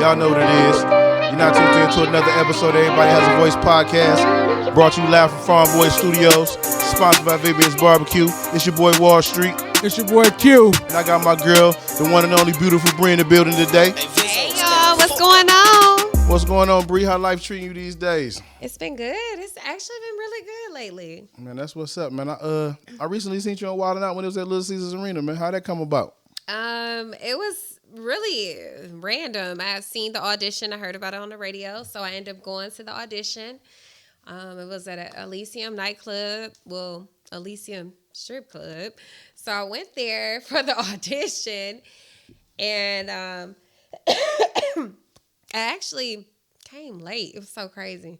Y'all know what it is. You're not tuned in to another episode of Everybody Has a Voice podcast. Brought to you live from Farm Boy Studios. Sponsored by VBS Barbecue. It's your boy Wallstreet. It's your boy Q. And I got my girl, the one and only Beautiful Bre in the building today. Hey y'all, what's going on? What's going on, Bre? How life treating you these days? It's been good. It's actually been really good lately. Man, that's what's up, man. I recently seen you on Wild 'N Out when it was at Little Caesars Arena, man. How'd that come about? It was really random. I seen the audition. I heard about it on the radio, so I ended up going to the audition. It was at a Elysium nightclub, well, Elysium strip club. So I went there for the audition, and I actually came late. It was so crazy.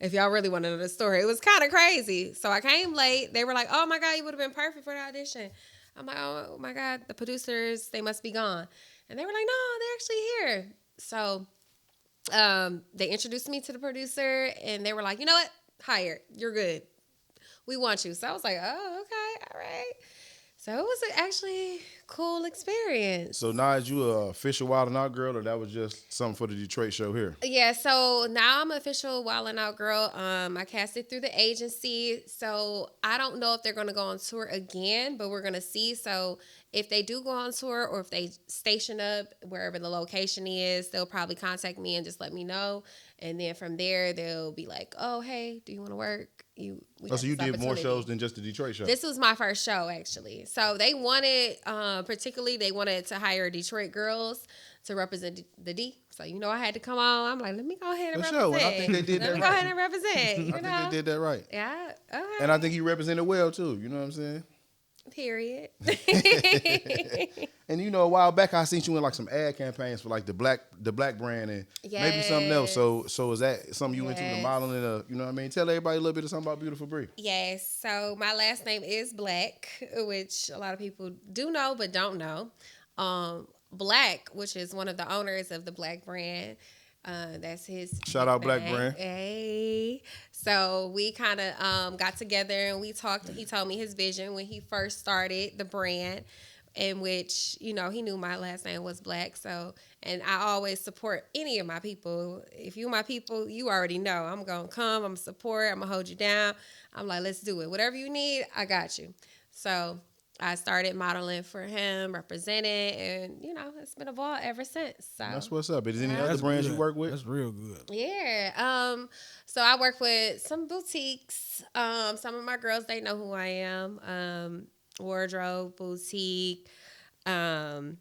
If y'all really want to know the story, it was kind of crazy. So I came late. They were like, "Oh my God, you would have been perfect for the audition." I'm like, "Oh my God, the producers, they must be gone." And they were like, "No, they're actually here." So they introduced me to the producer, and they were like, "You know what? Hired. You're good. We want you." So I was like, "Oh, okay, all right." So it was actually cool experience. So now is you a official Wild 'N Out girl, or that was just something for the Detroit show here? Yeah, so now I'm an official Wild 'N Out girl. I casted through the agency, so I don't know if they're going to go on tour again, but we're going to see. So if they do go on tour, or if they station up wherever the location is, they'll probably contact me and just let me know. And then from there, they'll be like, "Oh, hey, do you want to work?" So you did more shows than just the Detroit show? This was my first show, actually. So they wanted, particularly, they wanted to hire Detroit girls to represent the D. So, you know, I had to come on. I'm like, let me go ahead and represent. Sure, and I think they did that right. Let me go ahead and represent. I think they did that right. Yeah, okay. And I think you represented well, too. You know what I'm saying? Period. And you know, a while back I seen you in like some ad campaigns for like the black brand and maybe something else. So is that something you into, the modeling? You know what I mean? Tell everybody a little bit of something about Beautiful Bre. Yes. So my last name is Black, which a lot of people do know but don't know. Black, which is one of the owners of the Black brand. That's his shout out Black brand. Hey. So we kind of got together and we talked. He told me his vision when he first started the brand, in which, you know, he knew my last name was Black. So, and I always support any of my people. If you my people, you already know I'm going to come, I'm going to support, I'm going to hold you down. I'm like, let's do it. Whatever you need, I got you. So I started modeling for him, represented, and, you know, it's been a ball ever since. So that's what's up. Is there any other brands you work with? That's real good. Yeah. So I work with some boutiques. Some of my girls, they know who I am. Wardrobe Boutique. Another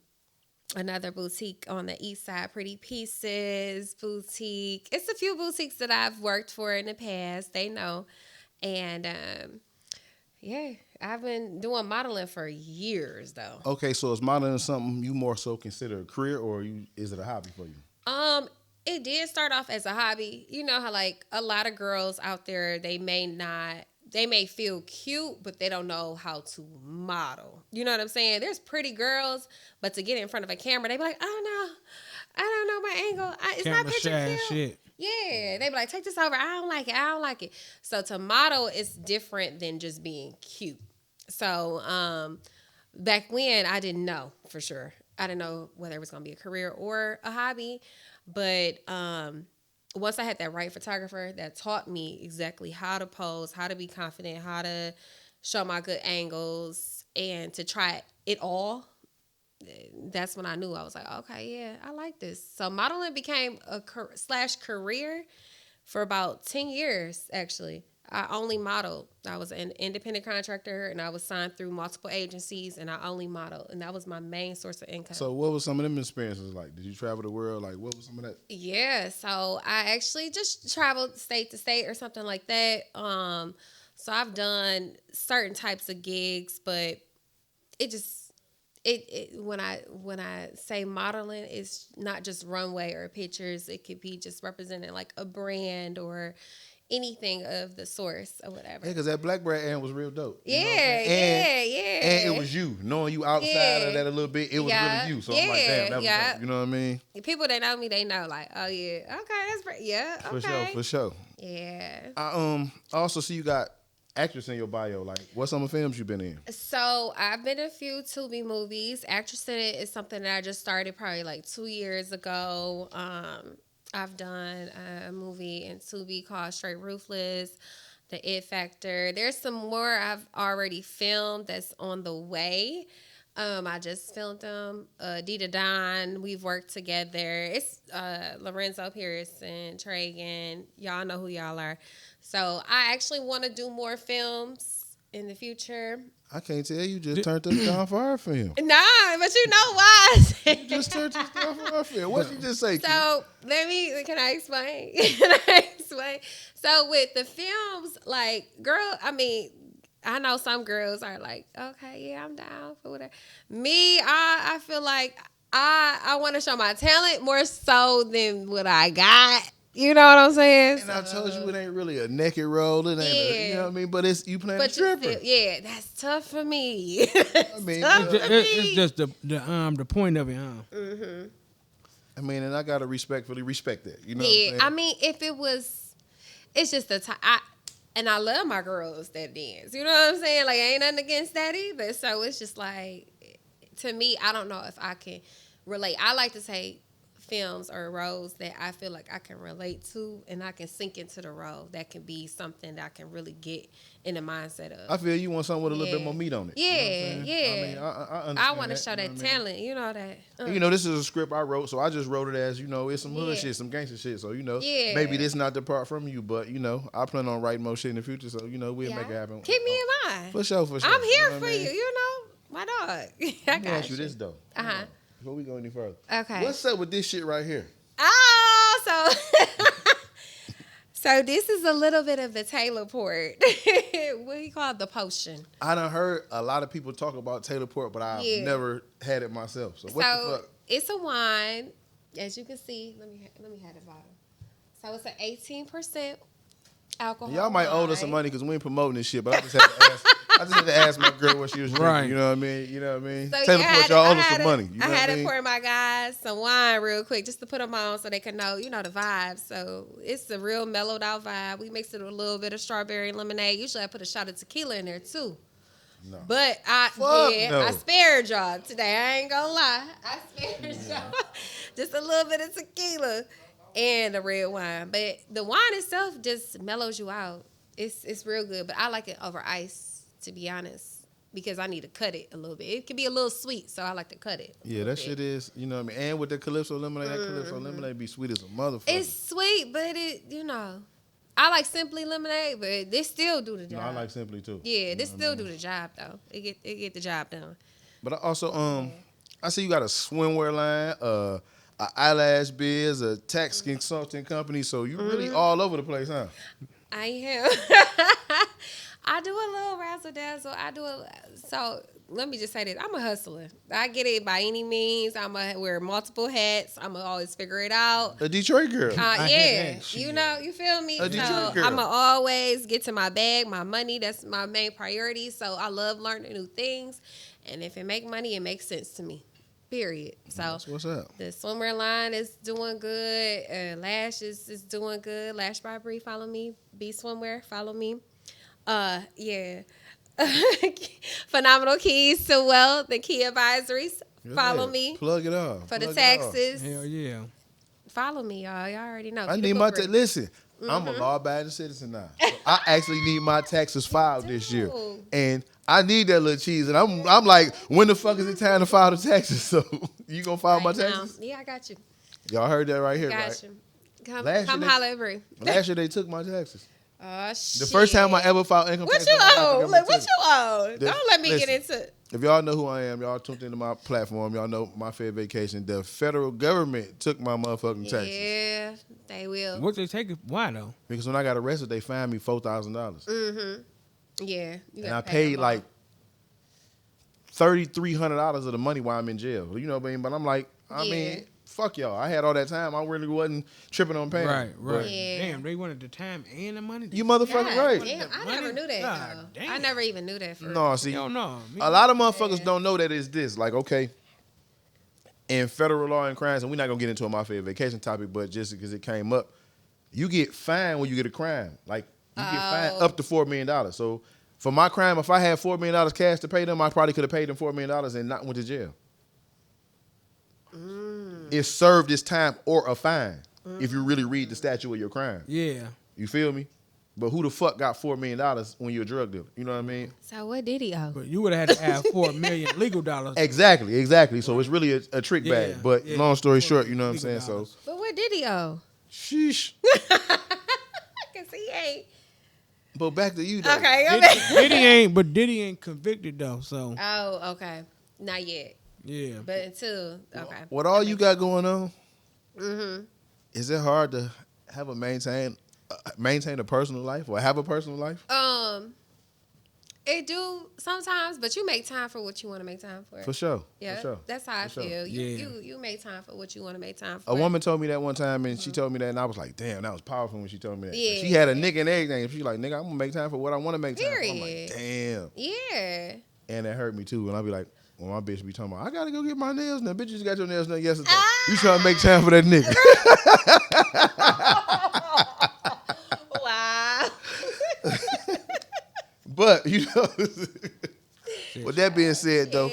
boutique on the east side, Pretty Pieces Boutique. It's a few boutiques that I've worked for in the past. They know. And, yeah, I've been doing modeling for years, though. Okay, so is modeling something you more so consider a career, or is it a hobby for you? It did start off as a hobby. You know how, like, a lot of girls out there, they may feel cute, but they don't know how to model. You know what I'm saying? There's pretty girls, but to get in front of a camera, they be like, I don't know my angle. It's Camera not picture shy cute. shit. Yeah, they be like, take this over. I don't like it. So to model is different than just being cute. So back when, I didn't know for sure. I didn't know whether it was going to be a career or a hobby. But once I had that right photographer that taught me exactly how to pose, how to be confident, how to show my good angles, and to try it all, that's when I knew. I was like, okay, yeah, I like this. So modeling became a /career for about 10 years, actually. I only modeled. I was an independent contractor, and I was signed through multiple agencies, and I only modeled, and that was my main source of income. So what was some of them experiences like? Did you travel the world? Like, what was some of that? Yeah, so I actually just traveled state to state or something like that. So I've done certain types of gigs, but when I say modeling, it's not just runway or pictures. It could be just representing like a brand or anything of the source or whatever. Yeah, because that Black brand was real dope. Yeah. And it was you. Knowing you outside of that a little bit, it was really you. So I'm like, damn, that was dope. You know what I mean? People that know me, they know, like, oh, yeah, okay, that's great. Yeah, okay. For sure. Yeah. I also see you got actress in your bio? Like, what some of the films you been in? So I've been in a few Tubi movies. Actress in it is something that I just started probably like 2 years ago. I've done a movie in Tubi called Straight Ruthless, The It Factor. There's some more I've already filmed that's on the way. I just filmed them. Dita Don, we've worked together. It's Lorenzo Pierce and Tragan. Y'all know who y'all are. So I actually want to do more films in the future. I can't tell you just turned us down for our film. Nah, but you know why. You just turned us down for our film. What you just say? So can I explain? Can I explain? So with the films, like, girl, I mean, I know some girls are like, okay, yeah, I'm down for whatever. Me, I feel like I want to show my talent more so than what I got. You know what I'm saying? And I told you it ain't really a naked role. It ain't, you know what I mean? But it's you playing a stripper. That's tough for me. I mean, it's just the point of it, huh? Mm-hmm. I mean, and I gotta respectfully respect that. You know? Yeah, what I'm saying? I mean, if it was, it's just the time. And I love my girls that dance. You know what I'm saying? Like, ain't nothing against that either. So it's just like, to me, I don't know if I can relate. I like to say films or roles that I feel like I can relate to and I can sink into the role. That can be something that I can really get in the mindset of. I feel you want something with a little bit more meat on it. Yeah, you know yeah. I mean, I understand I want to that, show that talent. You know that. And, you know, this is a script I wrote, so I just wrote it as, you know, it's some hood shit, some gangster shit. So, you know, maybe this not the part from you, but, you know, I plan on writing more shit in the future, so, you know, we'll make it happen. Keep me in mind. For sure. I'm here you know for you, you know. My dog. I Let me got ask you this, though. Uh-huh. Before we go any further. Okay. What's up with this shit right here? Oh, so this is a little bit of the Taylor Port. What do you call it? The potion. I done heard a lot of people talk about Taylor Port, but I've never had it myself. So what the fuck? It's a wine, as you can see. Let me have the bottle. So it's an 18% alcohol. Y'all might owe us some money because we ain't promoting this shit, but I just had to ask. I just had to ask my girl what she was drinking. Right. You know what I mean? You know what I mean? So Taylor Port, y'all owe us some money. You know I what had I to mean? pour my guys some wine real quick just to put them on so they can know, you know, the vibe. So it's a real mellowed out vibe. We mixed it with a little bit of strawberry lemonade. Usually I put a shot of tequila in there too. No. But no. I spared y'all today. I ain't gonna lie. I spared y'all. Just a little bit of tequila and the red wine. But the wine itself just mellows you out. It's real good. But I like it over ice, to be honest, because I need to cut it a little bit. It can be a little sweet, so I like to cut it. Yeah, that shit is, you know what I mean? And with the Calypso lemonade, that Calypso lemonade be sweet as a motherfucker. It's sweet, but it, you know, I like Simply Lemonade, but this still do the job. No, I like Simply too. Yeah, this still do the job though. It get the job done. But I also, I see you got a swimwear line, a eyelash biz, a tax consulting company. So you really all over the place, huh? I am. I do a little razzle dazzle. So let me just say this. I'm a hustler. I get it by any means. I'm going to wear multiple hats. I'm going to always figure it out. A Detroit girl. Yeah. You know, you feel me? A Detroit girl. I'm going to always get to my bag, my money. That's my main priority. So I love learning new things. And if it make money, it makes sense to me. Period. So that's what's up. The swimwear line is doing good. Lashes is doing good. Lash by Bre, follow me. B Swimwear, follow me. Yeah. Phenomenal Keys to Wealth, the key advisories. Follow me. Plug it off. For the taxes. Hell yeah. Follow me, y'all. Y'all already know. I need my listen. I'm a law-abiding citizen now. So I actually need my taxes filed this year, and I need that little cheese. And I'm like, when the fuck is it time to file the taxes? So you gonna file my taxes? Yeah, I got you. Y'all heard that right here, Got right? you. Come holler at Bre. Last year they took my taxes. Oh shit. The first time I ever filed income tax. What you owe? Like, what you owe? Don't let me listen, get into it. If y'all know who I am, y'all tuned into my platform, y'all know my favorite vacation. The federal government took my motherfucking taxes. Yeah, they will. What they take it? Why though? Because when I got arrested, they fined me $4,000. Yeah. And I paid like $3,300 of the money while I'm in jail. You know what I mean? But I'm like, I mean, fuck y'all. I had all that time. I really wasn't tripping on paying. Right. Yeah. Damn, they wanted the time and the money. You motherfucking right. Damn, I never knew that. God, Though. damn. I never even knew that. No, see, Hell no. a lot of motherfuckers don't know that it's this. Like, okay, in federal law and crimes, and we're not going to get into my favorite vacation topic, but just because it came up, you get fined when you get a crime. Like, You get fined up to $4 million. So for my crime, if I had $4 million cash to pay them, I probably could have paid them $4 million and not went to jail. It's served its time or a fine if you really read the statute of your crime. Yeah. You feel me? But who the fuck got $4 million when you're a drug dealer? You know what I mean? So what did he owe? But you would have had to have $4 million legal dollars. Exactly. So it's really a trick bag. But long story short, you know what I'm saying? So, But what did he owe? sheesh. Cause he ain't. But back to you, though. Okay. Diddy ain't convicted though. So. Oh, okay. Not yet. Yeah. But until What all you got going on? Is it hard to have maintain a personal life or have a personal life? It do sometimes, but you make time for what you want to make time for. For sure. Yeah, for sure. that's how I For sure. feel. Yeah. You make time for what you want to make time for. A woman told me that one time, and she told me that, and I was like, damn, that was powerful when she told me that. Yeah. She had a nigga and everything. She like, nigga, I'm going to make time for what I want to make time for. I'm like, Period. damn. Yeah. And that hurt me, too. And I'll be like, well, my bitch be talking about, I got to go get my nails done. Bitch, you just got your nails done yesterday. You trying to make time for that nigga. Wow. But, you know, with that being said, though,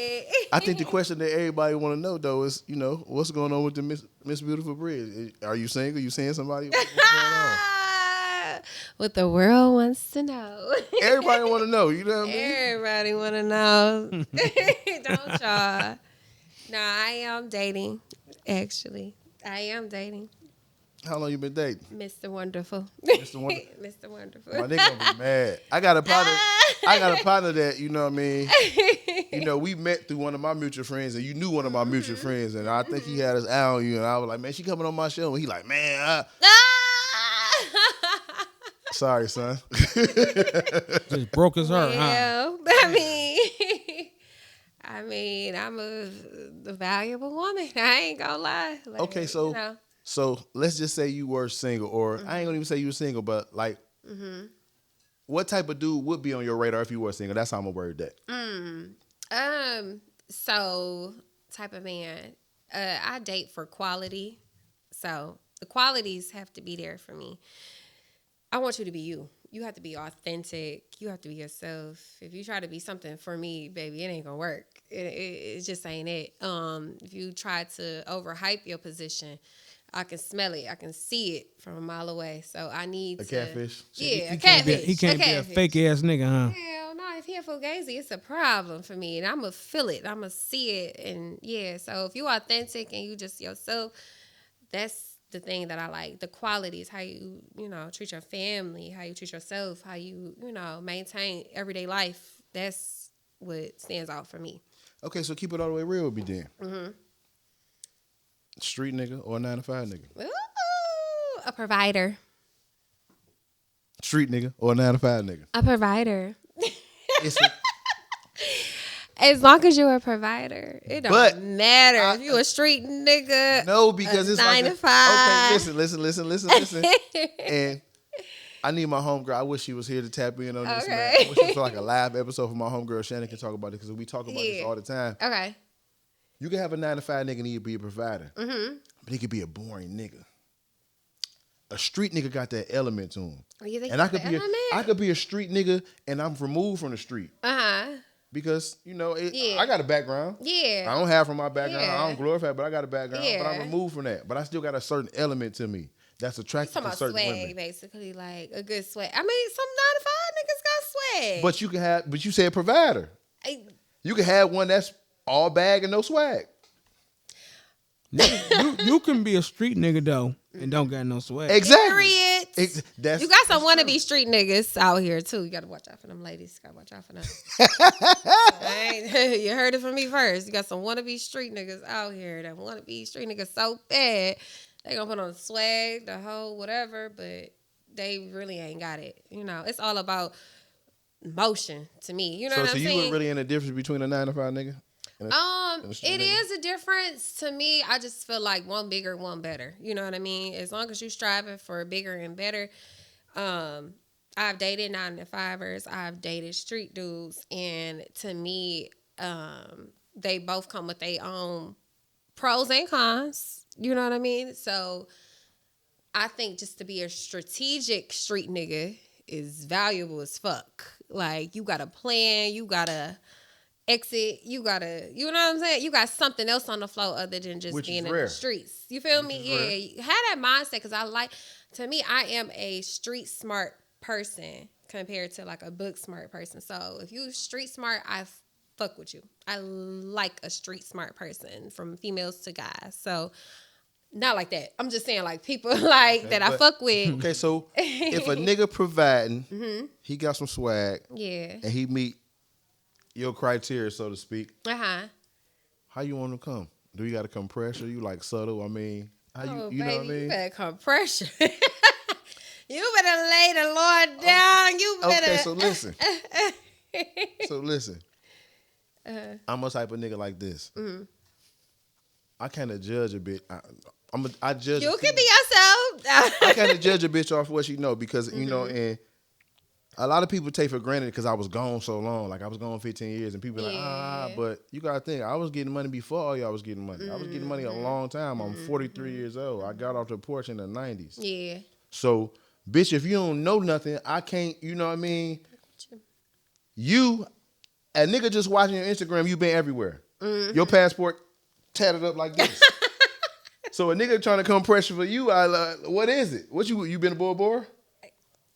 I think the question that everybody want to know, though, is, you know, what's going on with the Miss Beautiful Bre? Are you single? You seeing somebody? What's going on? What the world wants to know. Everybody want to know. You know what I mean? Everybody want to know. Don't y'all? No, I am dating, actually. I am dating. How long you been dating? Mr. Wonderful. Mr. Wonderful. Mr. Wonderful. My nigga gonna be mad. I got a partner that, you know what I mean? You know, we met through one of my mutual friends, and you knew one of my mutual friends, and I think he had his eye on you, and I was like, man, she coming on my show. And he like, man, sorry, son. Just broke his heart, huh? Yeah, I mean, I'm a valuable woman. I ain't gonna lie. Like, Okay, so you know. So let's just say you were single, or I ain't gonna even say you were single, but like, what type of dude would be on your radar if you were single? That's how I'm gonna word that. So type of man. I date for quality. So the qualities have to be there for me. I want you to be you. You have to be authentic. You have to be yourself. If you try to be something for me, baby, it ain't gonna work. It just ain't it. If you try to overhype your position, I can smell it. I can see it from a mile away. So I need a catfish. Yeah, He can't be a fake ass nigga, huh? Hell no, if he a fugazi, it's a problem for me. And I'm going to feel it. I'm going to see it. And yeah, so if you authentic and you just yourself, that's the thing that I like. The qualities, how you, treat your family, how you treat yourself, how you, maintain everyday life. That's what stands out for me. Okay, so keep it all the way real with me then. Street nigga or a 9-to-5 nigga? Ooh, a provider. Street nigga or a 9-to-5 nigga? A provider. As long as you're a provider, it don't matter if you a street nigga. No, because it's 9 like to 5. Okay, listen. And I need my homegirl. I wish she was here to tap in on this. Okay. Man. I wish it was like a live episode for my homegirl. Shannon can talk about it because we talk about this all the time. Okay. You can have a 9-to-5 nigga and he be a provider, but he could be a boring nigga. A street nigga got that element to him, and I could be a street nigga and I'm removed from the street. Because, I got a background. Yeah. I don't have from my background. Yeah. I don't glorify it, but I got a background. Yeah. But I'm removed from that. But I still got a certain element to me that's attractive to certain swag, women. basically, like a good swag. I mean, some 9-to-5 niggas got swag. But you said provider. You can have one that's all bag and no swag. You can be a street nigga though and don't got no swag. Exactly. You got some wannabe street niggas out here too. You got to watch out for them ladies. Got to watch out for them. You heard it from me first. You got some wannabe street niggas out here that want to be street niggas so bad. They gonna put on the swag, the whole whatever, but they really ain't got it. It's all about motion to me. You know what I'm saying? So you were really in the difference between a 9-to-5 nigga? It is a difference to me. I just feel like one bigger, one better. You know what I mean? As long as you're striving for bigger and better. I've dated 9-to-5ers. I've dated street dudes, and to me, they both come with their own pros and cons. You know what I mean? So I think just to be a strategic street nigga is valuable as fuck. Like, you got a plan, you got to exit, you know what I'm saying? You got something else on the floor other than just being in the streets. You feel me? Yeah. Have that mindset, because to me, I am a street smart person compared to like a book smart person. So if you street smart, I fuck with you. I like a street smart person, from females to guys. So not like that. I'm just saying, like, people like that I fuck with. Okay, so if a nigga providing, he got some swag, Yeah. and he meet your criteria, so to speak, how you want him to come? Do you got to come pressure? You like subtle? I mean, how you know what I mean? You better come pressure. You better lay the Lord down. You better. Okay, so listen. I'm a type of nigga like this. I kind of judge a bit. I judge. You can be yourself. I kind of judge a bitch off what she know, because you know, and a lot of people take for granted because I was gone so long. Like, I was gone 15 years, and people like, but you gotta think, I was getting money before all y'all was getting money. I was getting money a long time. I'm 43 years old. I got off the porch in the 90s. Yeah. So, bitch, if you don't know nothing, I can't. You know what I mean? You, a nigga just watching your Instagram, you been everywhere. Your passport tatted up like this. So a nigga trying to come pressure for you, what is it? What you been a Bora Bora?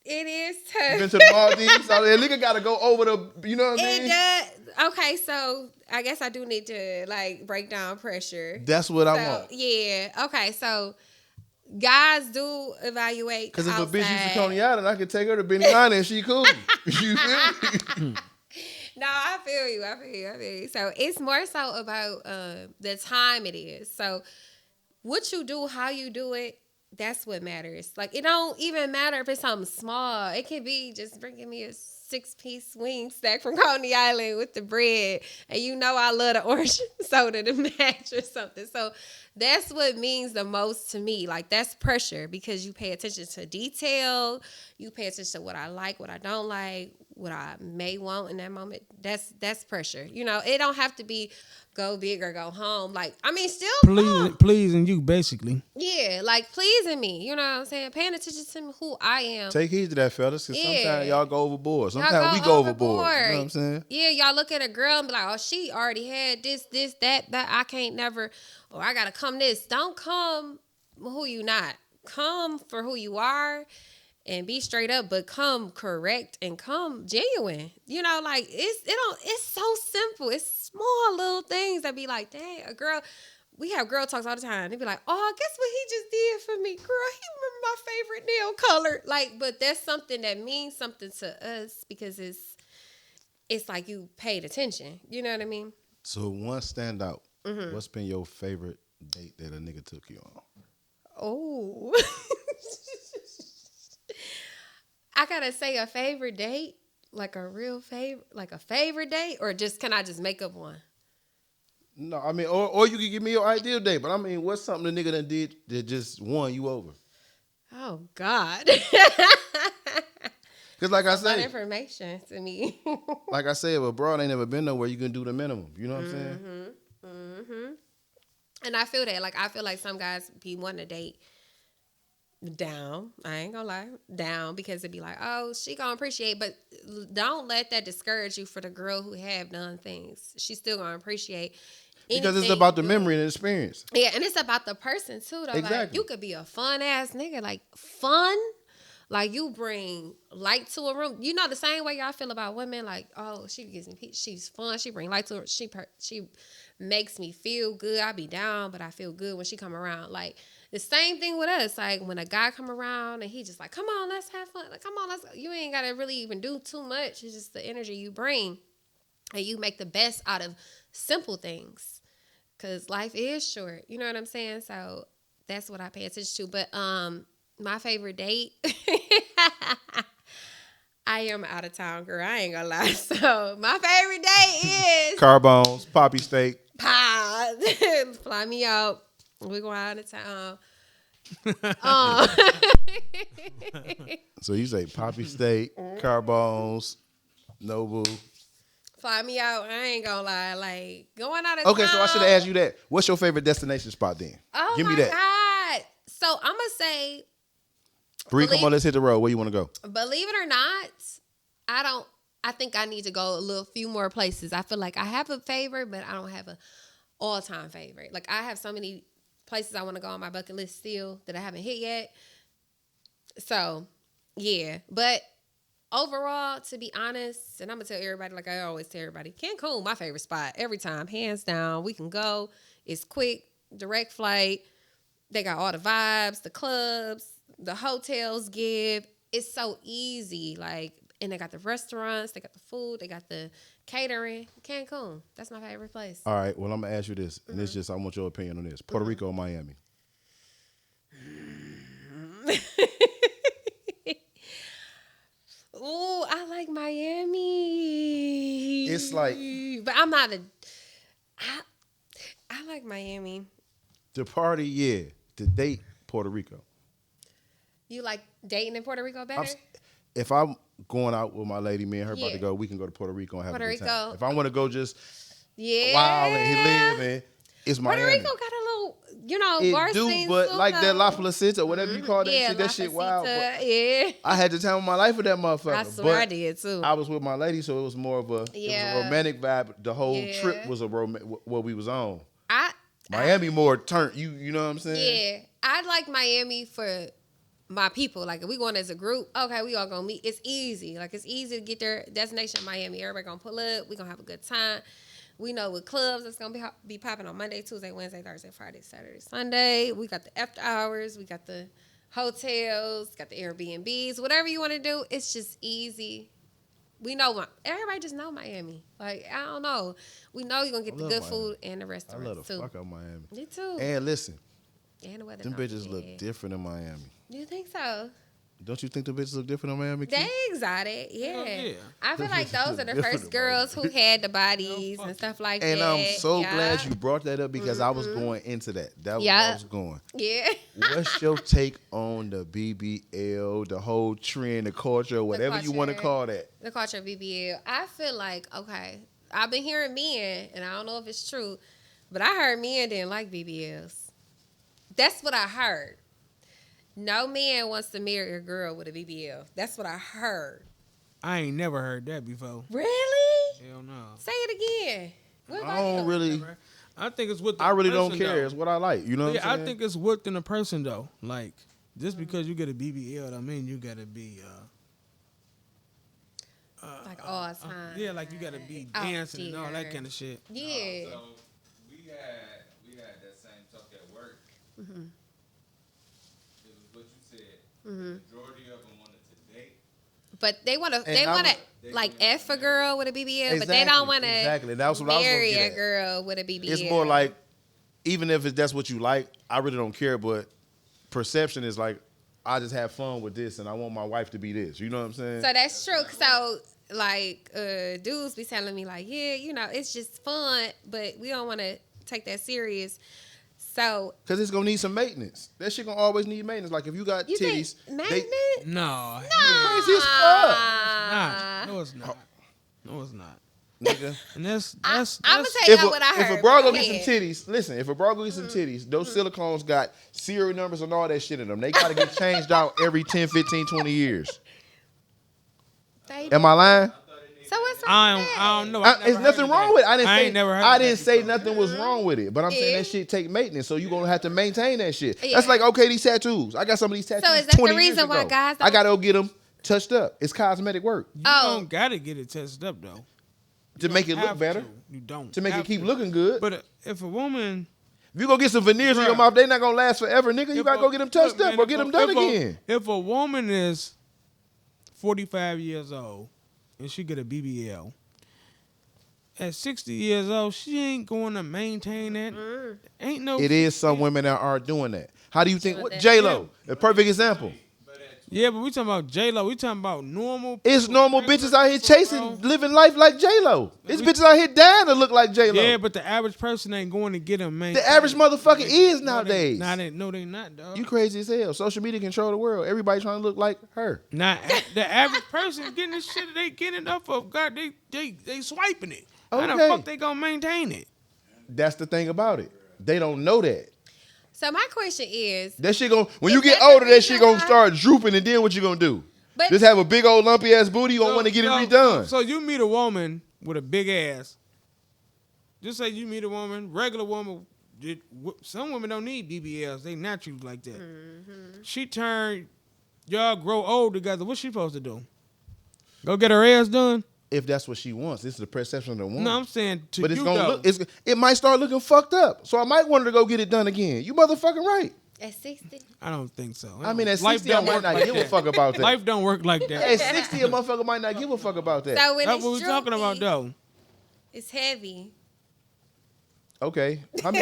It is You been to the Maldives? So a nigga got to go over the, you know what I mean? It does. Okay, so I guess I do need to, like, break down pressure. That's what I want. Yeah. Okay, so guys do evaluate. Because if a bitch used to Coney Island, I could take her to Benihana and she cool. You feel me? No, I feel you. So it's more so about the time it is. So what you do, how you do it, that's what matters. Like, it don't even matter if it's something small. It could be just bringing me a 6-piece wing stack from Coney Island with the bread. And you know I love the orange soda to match or something. So that's what means the most to me. Like, that's pressure, because you pay attention to detail. You pay attention to what I like, what I don't like, what I may want in that moment. That's pressure. You know, it don't have to be go big or go home. Like, I mean, still pleasing you, basically. Yeah, like, pleasing me. You know what I'm saying? Paying attention to who I am. Take heed to that, fellas, because sometimes y'all go overboard. Y'all Sometimes we go overboard. You know what I'm saying? Yeah, y'all look at a girl and be like, oh, she already had this, that. I can't never, or I got to come this. Don't come who you not. Come for who you are. And be straight up, but come correct and come genuine. You know, like, it's so simple. It's small little things that be like, dang, a girl. We have girl talks all the time. They be like, oh, guess what he just did for me, girl? He remember my favorite nail color. Like, but that's something that means something to us, because it's like you paid attention. You know what I mean? So one standout. What's been your favorite date that a nigga took you on? Oh. I gotta say a favorite date, like a real favorite, like a favorite date, or just can I just make up one? No, I mean, or you can give me your ideal date, but I mean, what's something the nigga done did that just won you over? Oh God! Because like I said, say, information to me. Like I said, if a broad ain't never been nowhere, you can do the minimum. You know what I'm saying? And I feel that, like, I feel like some guys be wanting to date down. I ain't gonna lie, down, because it'd be like, oh, she gonna appreciate, but don't let that discourage you for the girl who have done things. She's still gonna appreciate. Because it's about the memory and the experience. Yeah, and it's about the person too, though. Exactly. Like, you could be a fun ass nigga, like fun. Like, you bring light to a room. You know, the same way y'all feel about women. Like, oh, she gives me peace. She's fun. She bring light to her. She makes me feel good. I be down, but I feel good when she come around. Like, the same thing with us. Like, when a guy come around and he just like, come on, let's have fun. Like, come on, let's go. You ain't got to really even do too much. It's just the energy you bring. And you make the best out of simple things. Because life is short. You know what I'm saying? So that's what I pay attention to. But my favorite date, I am out of town, girl. I ain't gonna lie. So my favorite date is Carbones, poppy steak. Fly me out. We going out of town. So you say poppy steak, carbones, Nobu. Fly me out. I ain't gonna lie. Like, going out of Okay, town. so I should have asked you that. What's your favorite destination spot then? Oh, Give me my that. God. So I'm gonna say Bree, come on, let's hit the road. Where you want to go? Believe it or not, I think I need to go a few more places. I feel like I have a favorite, but I don't have a all-time favorite. Like, I have so many places I want to go on my bucket list still that I haven't hit yet. So, yeah. But overall, to be honest, and I'm going to tell everybody, like I always tell everybody, Cancun, my favorite spot every time, hands down. We can go. It's quick, direct flight. They got all the vibes, the clubs, the hotels give. It's so easy. Like, and they got the restaurants, they got the food, they got the catering. Cancun, that's my favorite place. All right, well, I'm going to ask you this, and it's just, I want your opinion on this. Puerto Rico or Miami? Ooh, I like Miami. It's like, but I'm not I like Miami. the party, yeah. The date, Puerto Rico. You like dating in Puerto Rico better? If I'm going out with my lady, me and her about Yeah. to go, we can go to Puerto Rico and have Puerto a good time. Rico. If I want to go just Yeah. wild and he live in, it's Puerto Miami. Rico got a little, bar It do, scene but too, like that though. La Placenta, whatever you call that Yeah, shit, La that shit wild. Placenta, But yeah. I had the time of my life with that motherfucker. I swear but I did too. I was with my lady, so it was more of a, it was Yeah. a romantic vibe. The whole Yeah. trip was a what we was on. I Miami more turn, you know what I'm saying? Yeah, I like Miami for my people. Like, if we going as a group, okay, we all gonna meet. It's easy. Like, it's easy to get their destination Miami. Everybody gonna pull up. We gonna have a good time. We know what clubs that's gonna be popping on Monday, Tuesday, Wednesday, Thursday, Friday, Saturday, Sunday. We got the after hours. We got the hotels. Got the Airbnbs. Whatever you want to do, it's just easy. We know everybody just know Miami. Like, I don't know. We know you're gonna get the good food and the I restaurants love the too. fuck out Miami. Me too. And listen, And the weather. them not bitches bad. look different in Miami. You think so? Don't you think the bitches look different in Miami? They Keith? exotic, yeah. Hell yeah. I feel like those are the Different first about girls who had the bodies and stuff like And that. I'm so Yeah. glad you brought that up because I was going into that. That was where Yeah. I was going. Yeah. What's your take on the BBL, the whole trend, the culture, whatever you want to culture. call that? The culture of BBL. I feel like, okay, I've been hearing men, and I don't know if it's true, but I heard men didn't like BBLs. That's what I heard. No man wants to marry a girl with a BBL. That's what I heard. I ain't never heard that before. Really? Hell no. Say it again. What I about don't you? really, I think it's what the I really don't person, care. though. It's what I like. You know what Yeah, I'm I saying? think it's within a person though. Like, just because you get a BBL, don't mean you gotta be Like all time. yeah, like you gotta be Out dancing and all that there. kind of shit. Yeah. So we had that same talk at work. Mm-hmm. It was what you said. The majority of them wanted to date. But they want to, And they I want was- to like F a girl with a BBL, but they don't want to Exactly. That's what I was gonna marry get a at. girl with a BBL. It's more like, even if that's what you like, I really don't care. But perception is like, I just have fun with this, and I want my wife to be this. You know what I'm saying? So that's true. So like dudes be telling me like, yeah, it's just fun, but we don't want to take that serious. So Because it's gonna need some maintenance. That shit gonna always need maintenance. Like if you got you titties, think maintenance? No. crazy as fuck, Nah. No, it's not. No, it's not. nigga. And that's I'm gonna tell you what I heard. If a bra go Go get some ahead. titties, listen. If a bra go get some titties, those silicones got serial numbers and all that shit in them. They gotta get changed out every 10, 15, 20 years. They Am I lying? So what's wrong with that? I don't know. There's nothing wrong with it. I ain't never heard I of that didn't say before. nothing was wrong with it, but I'm saying Yeah. that shit take maintenance, so you gonna have to maintain that shit. Yeah. That's like, okay, these tattoos. I got some of these tattoos. is that the 20 years reason why ago. guys I don't- gotta go get them touched up. It's cosmetic work You Oh. don't gotta get it tested up though. to make it look Have better, to. You don't. to make it have keep to. looking good. But if a woman, If you go get some veneers in your Bruh. mouth, they not gonna last forever, nigga. You if gotta a- go get them touched look, up man, or if get a- them done if a- again. If a woman is 45 years old and she get a BBL, at 60 years old, she ain't going to maintain that. Ain't no. It is some women that are doing that. How do you think? Doing What that. J Lo, a perfect example. Yeah, but we talking about J-Lo. We talking about normal. It's people, normal regular bitches out here people, chasing, bro. living life like J Lo. It's bitches out here dying to look like J Lo. Yeah, but the average person ain't going to get them maintained. The average motherfucker is nowadays. No, they not, dog. You crazy as hell. Social media control the world. Everybody trying to look like her. Not the average person getting this shit. They getting it up of God. They swiping it. How the Okay. fuck they gonna maintain it? That's the thing about it. They don't know that. So my question is, That shit gonna when Is you get that the older, that reason shit gonna why? start drooping, and then what you gonna do? But- Just have a big old lumpy ass booty. You gonna want to get it redone. So you meet a woman with a big ass. Just say you meet a woman, regular woman. Some women don't need BBLs. They naturally like that. She turned, y'all grow old together. What's she supposed to do? Go get her ass done? If that's what she wants, this is the perception of the woman. No, I'm saying to but you it's gonna though. look. It might start looking fucked up. So I might want her to go get it done again. You motherfucking right. at 60, I don't think so. I mean, at Life 60, I don't might work not like give a that. fuck about that. Life don't work like that. At 60, a motherfucker might not give a fuck about that. so when That's it's what we're talking about, droopy, though. it's heavy. Okay. How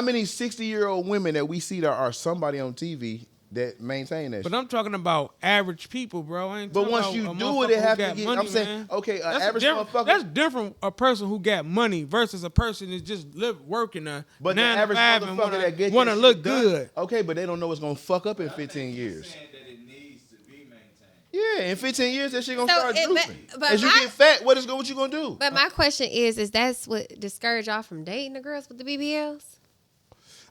many 60-year-old women that we see that are somebody on TV that maintain that But shit? I'm talking about average people, bro. I ain't But talking once about you a do it, motherfucker it who have to got get. money, I'm saying, man. okay, an That's average different. motherfucker. That's different. A person who got money versus a person that just working a But the 9 to average 5 and motherfucker that gets wanna that look shit done, good. okay, but they don't know it's gonna fuck up in 15 years. Saying that it needs to be maintained. Yeah, in 15 years that shit gonna So start it- but- drooping. but As you my- get fat, what you gonna do? But my question is that's what discourage y'all from dating the girls with the BBLs?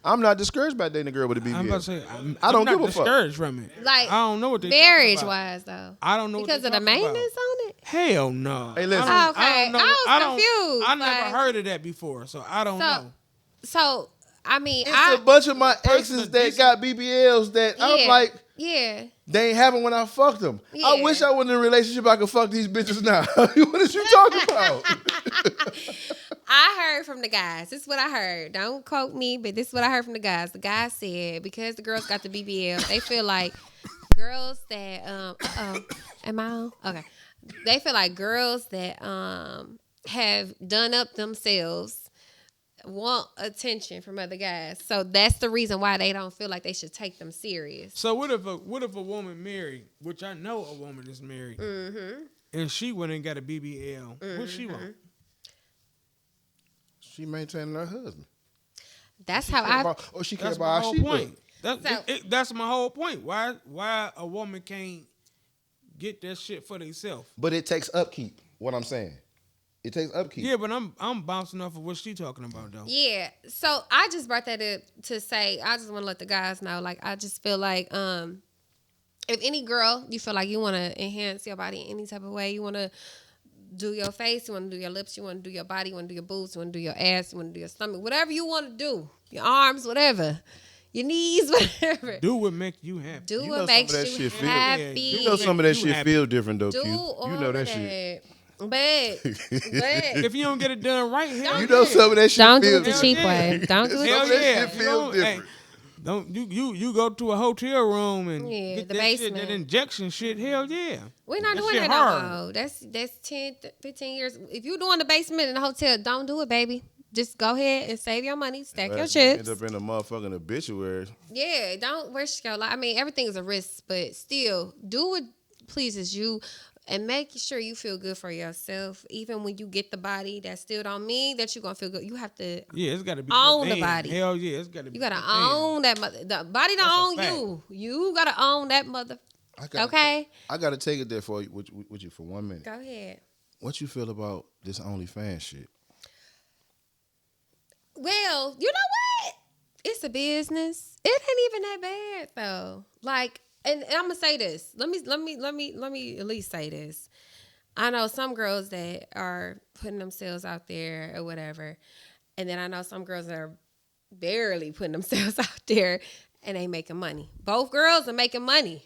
I'm not discouraged by dating a girl with a BBL. I'm about to say, I don't I'm not give a fuck. discouraged from it. Like, I don't know what they marriage talking about. wise though. I don't know Because what of they the talking maintenance about. on it? Hell no. Hey, listen. I Okay, don't know. I was confused, I never like- heard of that before, so I don't know. So I mean, It's a bunch of my person exes that that decent- got BBLs that I'm like, yeah. they ain't having when I fucked them. I Yeah. wish I was in a relationship I could fuck these bitches now. What is you talking about? I heard from the guys. This is what I heard. Don't quote me, but this is what I heard from the guys. The guys said because the girls got the BBL, they feel like girls that am I on? Okay. They feel like girls that have done up themselves want attention from other guys. So that's the reason why they don't feel like they should take them serious. So what if a woman married, which I know a woman is married, and she went and got a BBL? What she want? She maintaining her husband. That's how I She care That's about my how whole she point. look. That's my whole point. Why a woman can't get that shit for themselves? But it takes upkeep. What I'm saying, it takes upkeep. Yeah, but I'm bouncing off of what she talking about though. Yeah. So I just brought that up to say I just want to let the guys know. Like I just feel like if any girl you feel like you want to enhance your body in any type of way, you want to do your face, you want to do your lips, you want to do your body, you want to do your boobs, you want to do your ass, you want to do your stomach, whatever you want to do, your arms, whatever, your knees, whatever. Do what make you happy. Do You know what some makes of that you shit feel- happy. You know some of that You shit happy. feel different though, do Q. all You know that of shit. But If you don't get it done right, hell You know some of that shit don't do feel it the different. cheap yeah. way. Don't do it hell Some the of that yeah. shit feel different. Don't you go to a hotel room and Yeah, get the that shit, basement. that injection shit? Hell yeah. We're not That doing shit that hard. no more. That's 10, 15 years. If you doing the basement in a hotel, don't do it, baby. Just go ahead and save your money, stack your End chips. up in a motherfucking obituary. Yeah, don't risk your life. I mean, everything is a risk, but still, do what pleases you and make sure you feel good for yourself. Even when you get the body, that still don't mean that you're going to feel good. You have to, Yeah, it's got to be Own the within. body. Hell yeah, it's got to be. you got to within. own that mother. The body That's a don't own fact. you. You got to own that mother. Okay? I gotta take it there for you with you for 1 minute. Go ahead. What you feel about this OnlyFans shit? Well, you know what? It's a business. It ain't even that bad though. Like, and I'm gonna say this. Let me at least say this. I know some girls that are putting themselves out there or whatever, and then I know some girls that are barely putting themselves out there and they making money. Both girls are making money.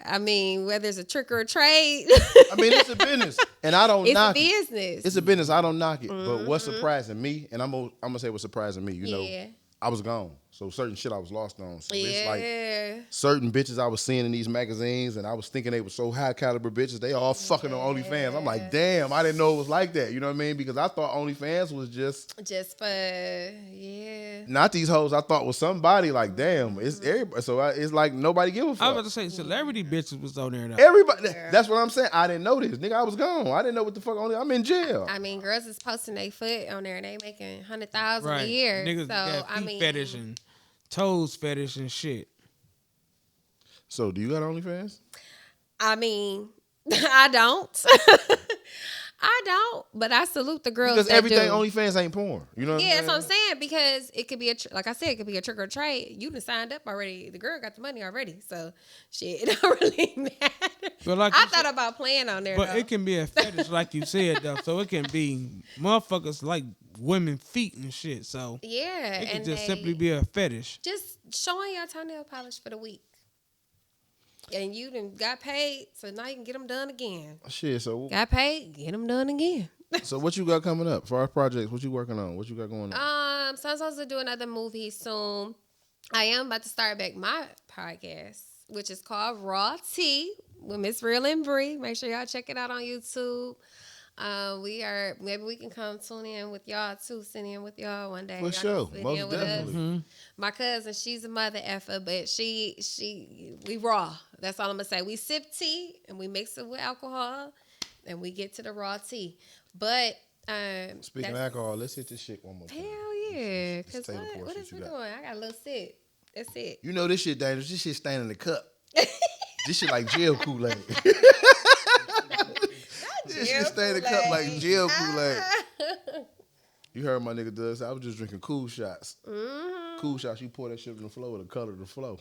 I mean, whether it's a trick or a trade, I mean, it's a business, and I don't it's a knock it. business. It's a business. I don't knock it. But what's surprising me, and I'm gonna say what's surprising me. You know, Yeah. I was gone, so certain shit I was lost on. So it's like Yeah. certain bitches I was seeing in these magazines, and I was thinking they were so high caliber bitches. They all fucking on OnlyFans. I'm like, damn, I didn't know it was like that. You know what I mean? Because I thought OnlyFans was just Just for yeah. not these hoes. I thought was somebody. Like, damn, it's everybody. So it's like nobody give a I was fuck. about to say celebrity bitches was on there though. Everybody. That's what I'm saying. I didn't know this, nigga. I was gone. I didn't know what the fuck. I'm in jail. I mean, girls is posting their foot on there and they making 100,000 Right. a year. Niggas So got I feet mean, fetish and toes fetish and shit. So do you got OnlyFans? I mean, I don't. I don't, but I salute the girls Because that everything do. OnlyFans ain't porn. You know what I'm Yeah, saying? that's what I'm saying. Because it could be like I said, it could be a trick or treat. You done signed up already. The girl got the money already, so shit, it don't really matter. But like I you thought about playing on there, But though. it can be a fetish, like you said, though. So it can be motherfuckers like women feet and shit. So Yeah, it can and just they simply be a fetish. just showing your toenail polish for the week, and you done got paid, so now you can get them done again. Shit, Got paid, get them done again. so what you got coming up? For our projects, what you working on? What you got going on? So I'm supposed to do another movie soon. I am about to start back my podcast, which is called Raw Tea with Miss Beautiful Bre. Make sure y'all check it out on YouTube. Maybe we can come tune in with y'all too, sit in with y'all one day. For Y'all sure. can sit Most in with definitely. us. My cousin, she's a mother effer, but we raw. That's all I'm gonna say. We sip tea and we mix it with alcohol, and we get to the raw tea. But Speaking of alcohol, let's hit this shit one more time. hell yeah, Let's cause take a what portion is you we got. doing? I got a little sip. That's it. You know this shit dangerous. This shit staying in the cup. This shit like jail Kool-Aid. This shit stay in the cup like jail Kool-Aid. You heard my nigga Doug say I was just drinking cool shots. Mm-hmm. Cool shots, you pour that shit on the floor, the color of the flow.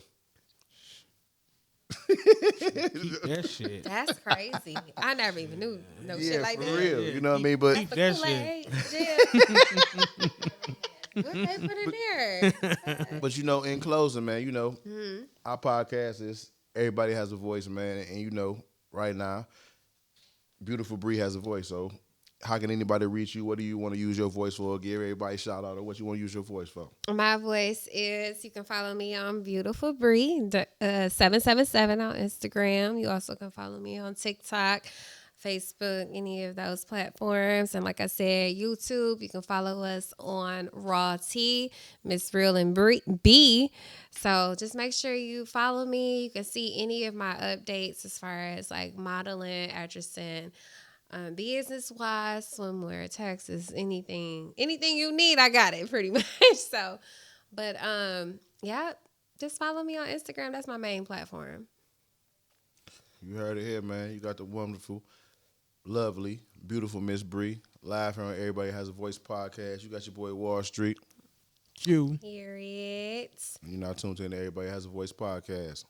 That shit. That's crazy. I never even knew no shit Yeah, like for that. real. You know what I mean? But Keep That's that the shit. Kool-Aid. Yeah. What they put in there? But you know, in closing, man, you know, Mm-hmm. our podcast is Everybody Has a Voice, man. And you know, right now, Beautiful Bre has a voice. So how can anybody reach you? What do you want to use your voice for? Give everybody a shout out or what you want to use your voice for. My voice is, you can follow me on Beautiful Bre, 777 on Instagram. You also can follow me on TikTok, Facebook, any of those platforms. And like I said, YouTube, you can follow us on Raw T, Miss Real and B. So just make sure you follow me. You can see any of my updates as far as like modeling, actressing, business wise, swimwear, taxes, anything you need, I got it pretty much. So, but yeah, just follow me on Instagram. That's my main platform. You heard it here, man. You got the wonderful, lovely, beautiful Miss Bre live here on Everybody Has a Voice podcast. You got your boy Wallstreet. You. Hear it. You're now tuned in to Everybody Has a Voice podcast.